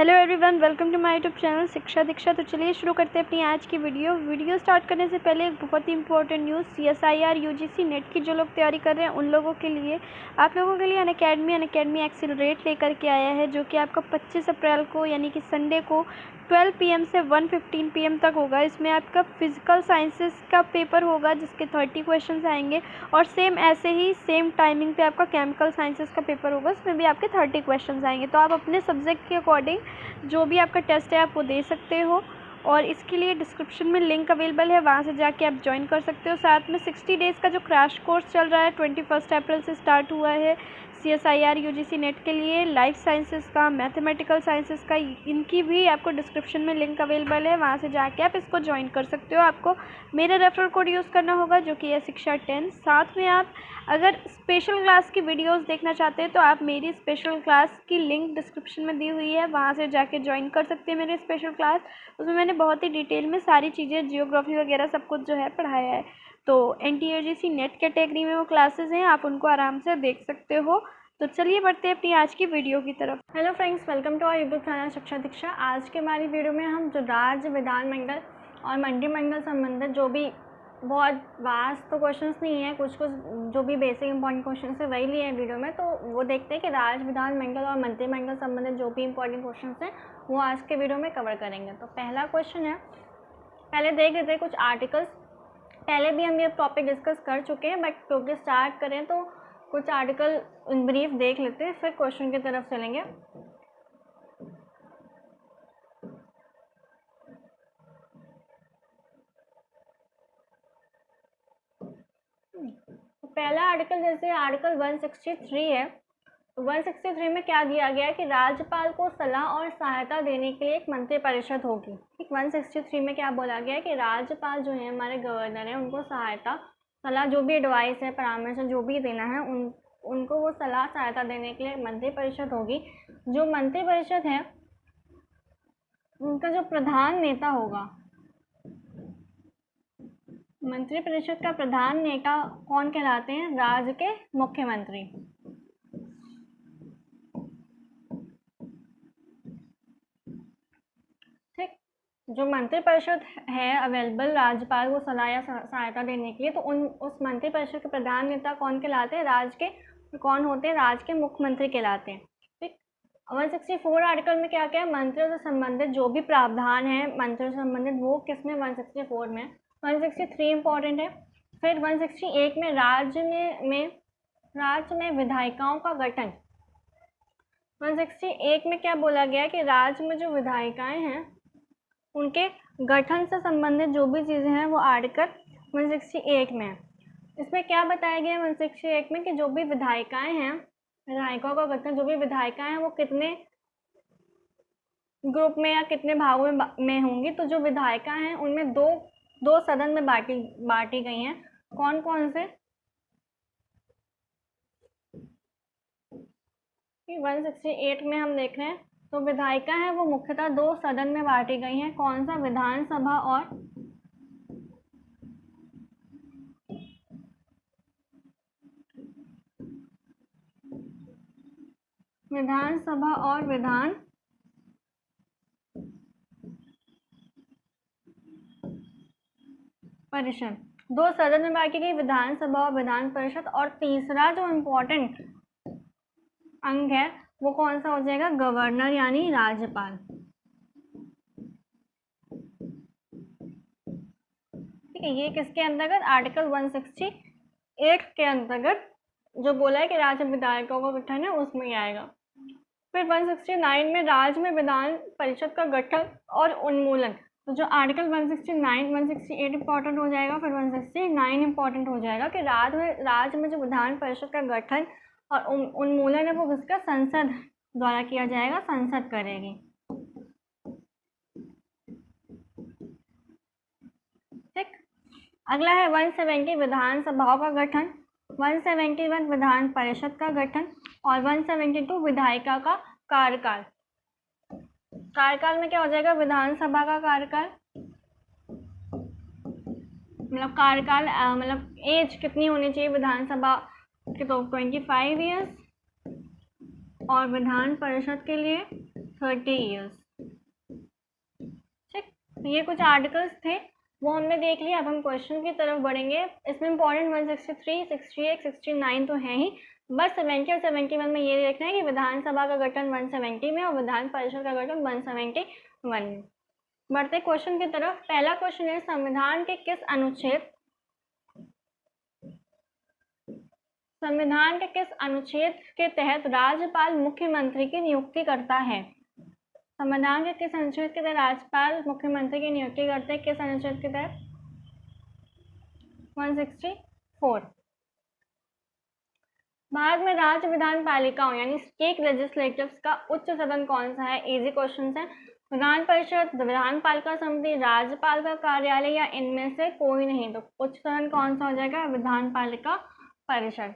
Hello everyone, welcome to my YouTube channel Shiksha Diksha. तो चलिए शुरू करते हैं अपनी आज की वीडियो स्टार्ट करने से पहले एक बहुत ही important news. CSIR UGC NET की जो लोग तैयारी कर रहे हैं उन लोगों के लिए, आप लोगों के लिए अनअकैडमी एक्सीलरेट लेकर के आया है, जो कि आपका 25 अप्रैल को यानी कि संडे को 12 PM से 1:15 PM तक होगा। इसमें आपका फिजिकल साइंसेस का पेपर होगा जिसके 30 क्वेश्चंस आएंगे, और सेम ऐसे ही सेम टाइमिंग पे आपका केमिकल साइंसेस का पेपर होगा, उसमें भी आपके 30 क्वेश्चंस आएंगे। तो आप अपने सब्जेक्ट के अकॉर्डिंग जो भी आपका टेस्ट है आप वो दे सकते हो, और इसके लिए डिस्क्रिप्शन में लिंक अवेलेबल है, वहाँ से जाके आप ज्वाइन कर सकते हो। साथ में 60 डेज़ का जो क्रैश कोर्स चल रहा है 21 अप्रैल से स्टार्ट हुआ है CSIR UGC नेट के लिए, लाइफ साइंसेस का, मैथमेटिकल साइंसेस का, इनकी भी आपको डिस्क्रिप्शन में लिंक अवेलेबल है, वहाँ से जाके आप इसको ज्वाइन कर सकते हो। आपको मेरा रेफरल कोड यूज़ करना होगा जो कि है शिक्षा 10। साथ में आप अगर स्पेशल क्लास की वीडियोस देखना चाहते हैं तो आप मेरी स्पेशल क्लास की लिंक डिस्क्रिप्शन में दी हुई है, वहाँ से जाके ज्वाइन कर सकते हैं मेरी स्पेशल क्लास। उसमें मैंने बहुत ही डिटेल में सारी चीज़ें, जियोग्राफी वगैरह सब कुछ जो है पढ़ाया है। तो NTUGC नेट कैटेगरी में वो क्लासेस हैं, आप उनको आराम से देख सकते हो। तो चलिए बढ़ते हैं अपनी आज की वीडियो की तरफ। Hello friends, welcome to our YouTube channel Shiksha Diksha. आज के हमारी वीडियो में हम जो राज्य विधानमंडल और मंत्रिमंडल संबंधित जो भी बहुत वास्ट तो क्वेश्चंस नहीं है, कुछ जो भी बेसिक इंपॉर्टेंट क्वेश्चन है वही लिए हैं वीडियो में, तो वो देखते हैं कि राज्य विधानमंडल और मंत्रिमंडल संबंधित जो भी इंपॉर्टेंट क्वेश्चन हैं वो आज के वीडियो में कवर करेंगे। तो पहला क्वेश्चन है, पहले देख लेते हैं कुछ आर्टिकल्स। पहले भी हम ये टॉपिक डिस्कस कर चुके हैं, बट क्योंकि स्टार्ट करें तो कुछ आर्टिकल इन ब्रीफ देख लेते हैं, फिर क्वेश्चन की तरफ चलेंगे। पहला आर्टिकल जैसे आर्टिकल 163 है, तो 163 में क्या दिया गया है कि राज्यपाल को सलाह और सहायता देने के लिए एक मंत्रिपरिषद होगी। ठीक, 163 में क्या बोला गया है कि राज्यपाल जो है हमारे गवर्नर हैं, उनको सहायता सलाह जो भी एडवाइस है, परामर्श जो भी देना है उनको वो सलाह सहायता देने के लिए मंत्रिपरिषद होगी। जो मंत्रिपरिषद है उनका जो प्रधान नेता होगा, मंत्रिपरिषद का प्रधान नेता कौन कहलाते हैं? राज्य के मुख्यमंत्री। ठीक, जो मंत्रिपरिषद है अवेलेबल राज्यपाल को सलाह या सहायता देने के लिए, तो उस मंत्रिपरिषद के प्रधान नेता कौन कहलाते हैं? राज्य के कौन होते हैं? राज्य के मुख्यमंत्री कहलाते हैं। ठीक, 164 आर्टिकल में क्या क्या है? मंत्रियों से संबंधित जो भी प्रावधान है मंत्रियों से संबंधित, वो किसमें? 164 में। 163 इम्पॉर्टेंट है। फिर 161 में राज्य में विधायिकाओं का गठन। 161 में क्या बोला गया है कि राज्य में जो विधायिकाएं हैं उनके गठन से संबंधित जो भी चीज़ें हैं वो आर्टिकल 161 में है। इसमें क्या बताया गया है 161 में कि जो भी विधायिकाएं हैं, विधायिकाओं का गठन, जो भी विधायिकाएं हैं वो कितने ग्रुप में या कितने भागों में होंगी। तो जो विधायिकाएं हैं उनमें दो सदन में बांटी गई हैं। कौन कौन से? 168 में हम देख रहे हैं, तो विधायिका है वो मुख्यतः 2 सदन में बांटी गई हैं। कौन सा? विधानसभा और विधान परिषद। 2 सदन में बांटी गई, विधानसभा और विधान परिषद। और तीसरा जो इम्पोर्टेंट अंग है वो कौन सा हो जाएगा? गवर्नर यानी राज्यपाल। ठीक है, ये किसके अंतर्गत? आर्टिकल 168 के अंतर्गत जो बोला है कि राज्य विधायकों का गठन है, उसमें आएगा। फिर 169 में राज्य में विधान परिषद का गठन और उन्मूलन। तो जो आर्टिकल 169, 168 इंपॉर्टेंट हो जाएगा, फिर 169 इंपॉर्टेंट हो जाएगा कि राज्य में जो विधान परिषद का गठन और उन्मूलन है वो किसका? संसद द्वारा किया जाएगा, संसद करेगी। ठीक, अगला है 170 विधानसभाओं का गठन, 171 विधान परिषद का गठन, और 172 विधायिका का कार्यकाल। कार्यकाल में क्या हो जाएगा? विधानसभा का कार्यकाल, मतलब कार्यकाल मतलब एज कितनी होनी चाहिए विधानसभा की? तो 25 ईयर्स, और विधान परिषद के लिए 30 ईयर्स। ठीक, ये कुछ आर्टिकल्स थे वो हमने देख लिया। अब हम क्वेश्चन की तरफ बढ़ेंगे। इसमें इंपॉर्टेंट 163, 68, 69 तो है ही, बस 70 और 71 में ये देखना है कि विधानसभा का गठन 170 में और विधान परिषद का गठन 171 में। बढ़ते क्वेश्चन की तरफ। पहला क्वेश्चन है, संविधान के किस अनुच्छेद के तहत राज्यपाल मुख्यमंत्री की नियुक्ति करता है? संविधान के किस अनुच्छेद के तहत राज्यपाल मुख्यमंत्री की नियुक्ति करते हैं? किस अनुच्छेद के तहत? 164। भारत में राज्य विधान पालिकाओं यानी स्टेट लेजिस्लेटिव्स का उच्च सदन कौन सा है? इजी क्वेश्चन है। विधान परिषद, विधान पालिका समिति, राज्यपाल का कार्यालय या इनमें से कोई नहीं। तो उच्च सदन कौन सा हो जाएगा? विधान पालिका परिषद।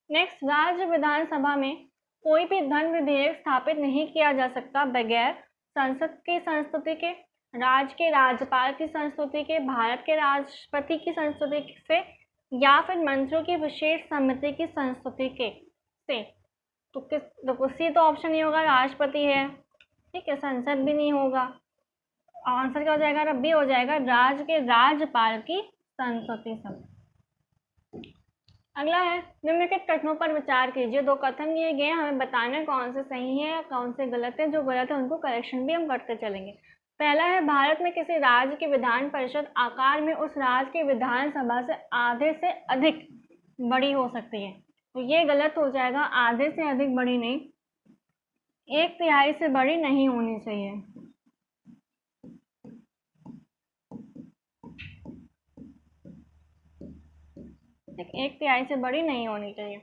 नेक्स्ट, राज्य विधानसभा में कोई भी धन विधेयक स्थापित नहीं किया जा सकता बगैर संसद की संस्तुति के, राज्य के राज्यपाल की संस्तुति के, भारत के राष्ट्रपति की संस्तुति से या फिर मंत्रियों की विशेष समिति की संस्तुति के से। तो सी तो ऑप्शन नहीं होगा, राष्ट्रपति है। ठीक है, संसद भी नहीं होगा। आंसर क्या हो जाएगा? रबी हो जाएगा, राज्य के राज्यपाल की संस्तुति से। अगला है, निम्नलिखित कथनों पर विचार कीजिए। दो कथन दिए गए हैं, हमें बताना कौन से सही है या कौन से गलत है। जो गलत है उनको करेक्शन भी हम करते चलेंगे। पहला है, भारत में किसी राज्य की विधान परिषद आकार में उस राज्य की विधानसभा से आधे से अधिक बड़ी हो सकती है। तो ये गलत हो जाएगा, आधे से अधिक बड़ी नहीं, 1/3 से बड़ी नहीं होनी चाहिए। ठीक, 1/3 से बड़ी नहीं होनी चाहिए।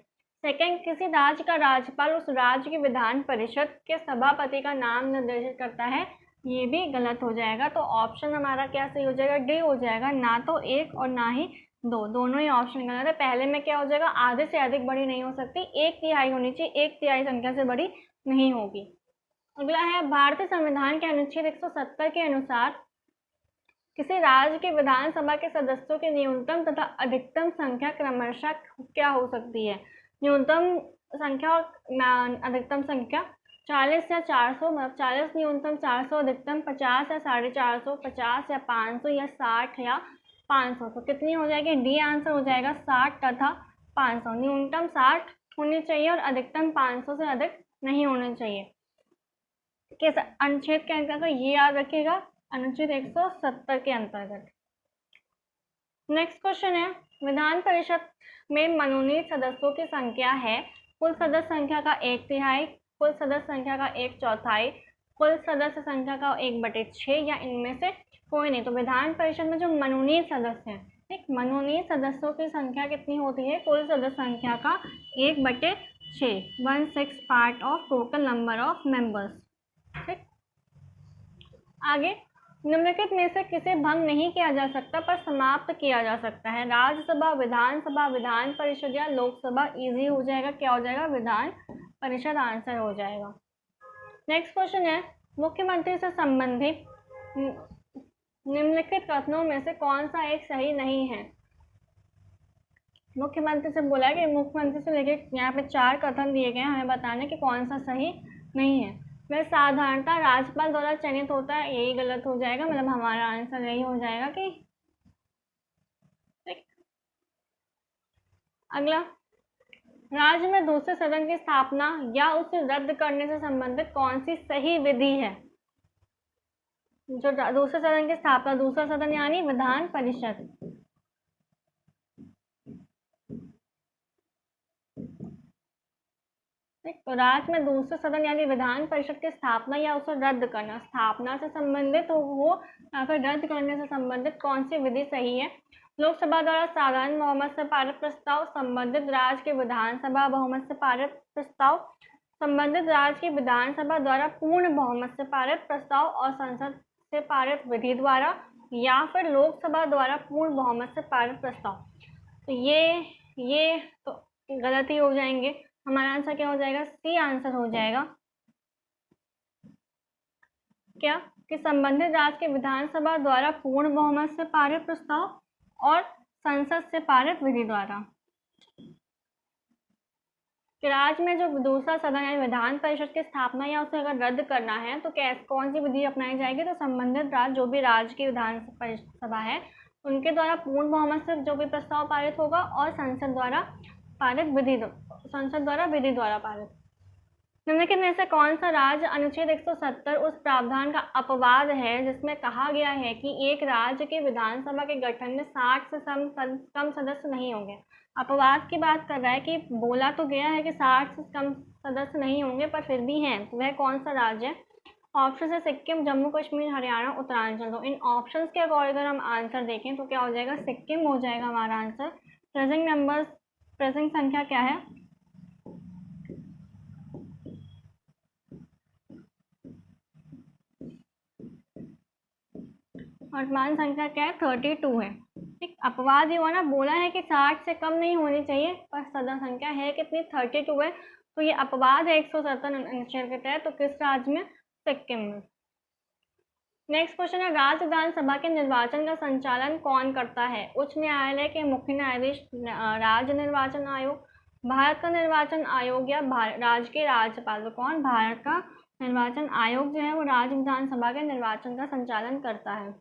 सेकंड, किसी राज्य का राज्यपाल उस राज्य की विधान परिषद के सभापति का नाम निर्देशित करता है। ये भी गलत हो जाएगा। तो ऑप्शन हमारा क्या सही हो जाएगा? डी हो जाएगा, ना तो 1 और ना ही 2, दोनों ही ऑप्शन गलत है। पहले में क्या हो जाएगा? आधे से अधिक बड़ी नहीं हो सकती, 1/3 होनी चाहिए, 1/3 संख्या से बड़ी नहीं होगी। अगला है, भारतीय संविधान के अनुच्छेद 170 के अनुसार किसी राज्य के विधानसभा के सदस्यों की न्यूनतम तथा अधिकतम संख्या क्रमशः क्या हो सकती है? न्यूनतम संख्या और अधिकतम संख्या 40 या 400, मतलब 40 न्यूनतम, 400 अधिकतम, 50 या 450, 50 या 500 या 60 या 500। तो कितनी हो जाएगी? डी आंसर हो जाएगा, 60 तथा 500। न्यूनतम 60 होनी चाहिए और अधिकतम 500 से अधिक नहीं होने चाहिए। किस अनुच्छेद के अंतर्गत? ये याद रखिएगा, अनुच्छेद 170 के अंतर्गत। नेक्स्ट क्वेश्चन है, विधान परिषद में मनोनीत सदस्यों की संख्या है कुल सदस्य संख्या का 1/3, कुल सदस्य संख्या का 1/4, कुल सदस्य संख्या का 1/6 या इनमें से कोई नहीं। तो विधान परिषद में जो मनोनीत सदस्य हैं, ठीक, मनोनीत सदस्यों की संख्या कितनी होती है? कुल सदस्य संख्या का 1/6, 1/6 part of total number of members. ठीक, आगे, निम्नलिखित में से किसे भंग नहीं किया जा सकता पर समाप्त किया जा सकता है? राज्यसभा, विधानसभा, विधान परिषद या लोकसभा। इजी हो जाएगा, क्या हो जाएगा? विधान परिषद आंसर हो जाएगा। नेक्स्ट क्वेश्चन है, मुख्यमंत्री से संबंधित निम्नलिखित कथनों में से कौन सा एक सही नहीं है? मुख्यमंत्री से बोला है कि मुख्यमंत्री से लेके यहाँ पे 4 कथन दिए गए हैं, हमें बताना कि कौन सा सही नहीं है। वह साधारणतः राज्यपाल द्वारा चयनित होता है, यही गलत हो जाएगा, मतलब हमारा आंसर यही हो जाएगा कि अगला, राज्य में दूसरे सदन की स्थापना या उसे रद्द करने से संबंधित कौन सी सही विधि है? जो दूसरे सदन की स्थापना, दूसरा सदन यानी विधान परिषद। तो राज्य में दूसरे सदन यानी विधान परिषद की स्थापना या उसे रद्द करना, स्थापना से संबंधित हो वो या फिर रद्द करने से संबंधित कौन सी विधि सही है? लोकसभा द्वारा साधारण बहुमत से पारित प्रस्ताव, संबंधित राज्य के विधानसभा बहुमत से पारित प्रस्ताव, संबंधित राज्य की विधानसभा द्वारा पूर्ण बहुमत से पारित प्रस्ताव और संसद से पारित विधि द्वारा, या फिर लोकसभा द्वारा पूर्ण बहुमत से पारित प्रस्ताव। तो ये तो गलत ही हो जाएंगे। हमारा आंसर क्या हो जाएगा? सी आंसर हो जाएगा, क्या कि संबंधित राज्य के विधानसभा द्वारा पूर्ण बहुमत से पारित प्रस्ताव और संसद से पारित विधि द्वारा। कि राज्य में जो दूसरा सदन है विधान परिषद की स्थापना या उसे अगर रद्द करना है तो कौन सी विधि अपनाई जाएगी, तो संबंधित राज्य जो भी राज्य की विधान सभा है उनके द्वारा पूर्ण बहुमत से जो भी प्रस्ताव पारित होगा और संसद द्वारा विधि द्वारा पारित। निम्नलिखित में से कौन सा राज्य अनुच्छेद 170 उस प्रावधान का अपवाद है जिसमें कहा गया है कि एक राज्य के विधानसभा के गठन में 60 से कम सदस्य नहीं होंगे। अपवाद की बात कर रहा है कि बोला तो गया है कि 60 से कम सदस्य नहीं होंगे पर फिर भी हैं, तो वह कौन सा राज्य है? ऑप्शन है सिक्किम, जम्मू कश्मीर, हरियाणा, उत्तरांचल। तो इन ऑप्शंस के अकॉर्डिंग अगर हम आंसर देखें तो क्या हो जाएगा, सिक्किम हो जाएगा हमारा आंसर। प्रेजेंट संख्या क्या है? वर्तमान संख्या क्या है, 32 है। ठीक, अपवाद ये हुआ ना, बोला है कि 60 से कम नहीं होनी चाहिए पर सदन संख्या है कितनी, 32 है, तो ये अपवाद है 170 अनुच्छेद के तहत। तो किस राज्य में? सिक्किम में। नेक्स्ट क्वेश्चन है, राज्य विधानसभा के निर्वाचन का संचालन कौन करता है? उच्च न्यायालय के मुख्य न्यायाधीश, राज्य निर्वाचन आयोग, भारत का निर्वाचन आयोग या राज्य के राज्यपाल। तो कौन? भारत का निर्वाचन आयोग जो है वो राज्य विधानसभा के निर्वाचन का संचालन करता है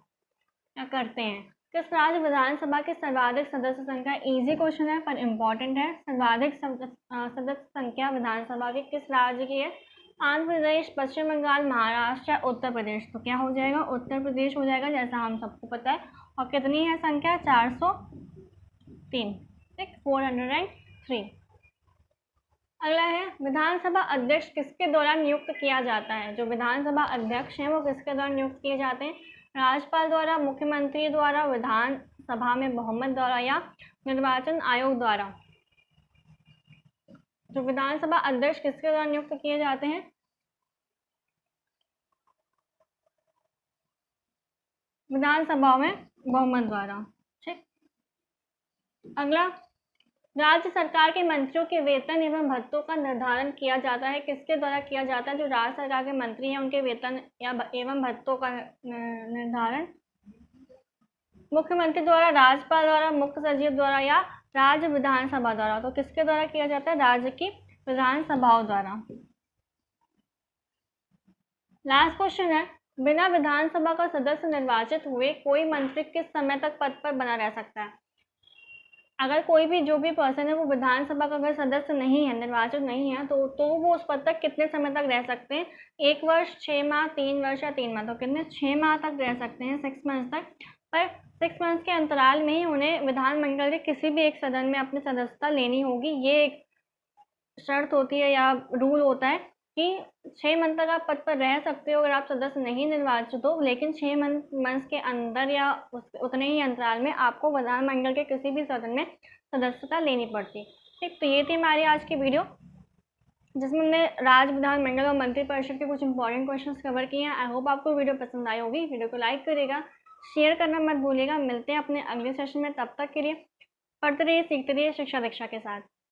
या करते हैं। किस राज्य विधानसभा की सर्वाधिक सदस्य संख्या? इजी क्वेश्चन है पर इम्पोर्टेंट है। सर्वाधिक सदस्य संख्या विधानसभा की किस राज्य की है? आंध्र प्रदेश, पश्चिम बंगाल, महाराष्ट्र या उत्तर प्रदेश। तो क्या हो जाएगा? उत्तर प्रदेश हो जाएगा, जैसा हम सबको पता है। और कितनी है संख्या? 403, 403। अगला है, विधानसभा अध्यक्ष किसके द्वारा नियुक्त किया जाता है? जो विधानसभा अध्यक्ष हैं वो किसके द्वारा नियुक्त किए जाते हैं? राज्यपाल द्वारा, मुख्यमंत्री द्वारा, विधान सभा में बहुमत द्वारा या निर्वाचन आयोग द्वारा। जो विधानसभा अध्यक्ष किसके द्वारा नियुक्त किए जाते हैं? विधानसभा में बहुमत द्वारा। ठीक, अगला, राज्य सरकार के मंत्रियों के वेतन एवं भत्तों का निर्धारण किया जाता है, किसके द्वारा किया जाता है? जो राज्य सरकार के मंत्री हैं उनके वेतन या एवं भत्तों का निर्धारण मुख्यमंत्री द्वारा, राज्यपाल द्वारा, मुख्य सचिव द्वारा या राज्य विधानसभा द्वारा। तो किसके द्वारा किया जाता है? राज्य की विधानसभाओं द्वारा। लास्ट क्वेश्चन है, बिना विधानसभा का सदस्य निर्वाचित हुए कोई मंत्री किस समय तक पद पर बना रह सकता है? अगर कोई भी जो भी पर्सन है वो विधानसभा का अगर सदस्य नहीं है, निर्वाचित नहीं है, तो वो उस पद तक कितने समय तक रह सकते हैं? 1 वर्ष, 6 माह, 3 वर्ष या 3 माह। तो कितने? 6 माह तक रह सकते हैं, 6 मंथ्स तक। पर 6 मंथ्स के अंतराल में ही उन्हें विधानमंडल के किसी भी एक सदन में अपनी सदस्यता लेनी होगी। ये एक शर्त होती है या रूल होता है कि 6 मंथ तक आप पद पर रह सकते हो अगर आप सदस्य नहीं निर्वाचित हो, लेकिन 6 मंथ के अंदर या उतने ही अंतराल में आपको विधानमंडल के किसी भी सदन में सदस्यता लेनी पड़ती। ठीक, तो ये थी हमारी आज की वीडियो जिसमें हमने राज्य विधानमंडल और मंत्रिपरिषद के कुछ इंपॉर्टेंट क्वेश्चंस कवर किए हैं। आई होप आपको वीडियो पसंद आई होगी। वीडियो को लाइक करिएगा, शेयर करना मत भूलिएगा। मिलते हैं अपने अगले सेशन में, तब तक के लिए पढ़ते रहिए, सीखते रहिए शिक्षा दीक्षा के साथ।